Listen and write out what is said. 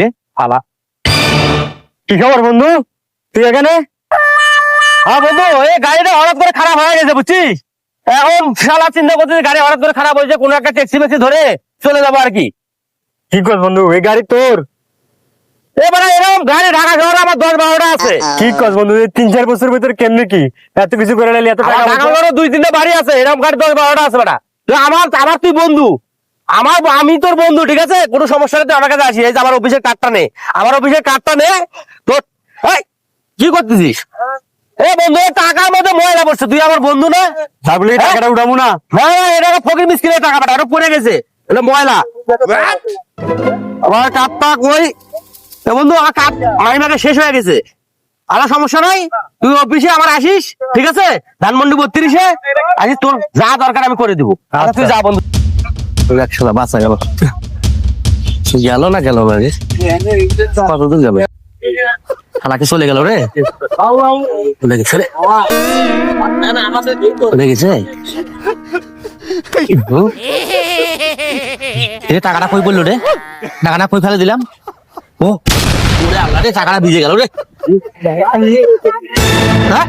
রে আলা কি খবর বন্ধু, তুই এখানে? হ্যাঁ বন্ধু, এই গাড়িটা হঠাৎ করে খারাপ হয়ে গেছে বুঝছিস। এখন শালা চিন্তা করতেছি গাড়ি হঠাৎ করে খারাপ হয়েছে, কোনো একটা ট্যাক্সি মেক্সি ধরে চলে যাবো আর কি। কি কর বন্ধু, এই গাড়ি তোর? এবারে এরকম গাড়ি ঢাকা শহরে আমার 10-12টা আছে। কি কর বন্ধু, 3-4 বছরের ভিতরে কেমনে কি এত কিছু করে নিলি? এত টাকা ঢাকা শহরে 2-3টা বাড়ি আছে, এরকম গাড়ি 10-12টা আছে বেটা। আমার তুই বন্ধু, আমি তোর বন্ধু, ঠিক আছে? কোনো সমস্যা নেই, তুই আমার কাছে আসি। এই যে আমার অফিসের কার্ডটা নে, আমার অফিসের কার্ডটা নে। তোর এই, কি করতেছিস? এ বন্ধু, টাকার মধ্যে ময়লা পড়ছে, তুই আমার বন্ধু না? তাহলে টাকাটা উঠাবো না? না না, এটা ফকির মিসকিনের টাকা বেটা, এটা পড়ে গেছে, এটা ময়লা। আমার কার্ডটা কই? এ বন্ধু, আমার কার্ড মাইমাকে শেষ হয়ে গেছে। আর সমস্যা নাই, তুই অফিসে আমার আসিস, ঠিক আছে? ধানমন্ডি 32-এ আসিস, তোর যা দরকার আমি করে দিব। তুই যা বন্ধু। 100 বাঁচা গেল, গেল না গেল রে, কতদূর যাবে? খালাকে চলে গেল রে, চলে গেছে রে, চলে গেছে। টাকাটা কই বললো রে? টাকাটা কই ফেলে দিলাম? ও ওরে আল্লাহ রে, টাকাটা ভিজে গেল রে। হ্যাঁ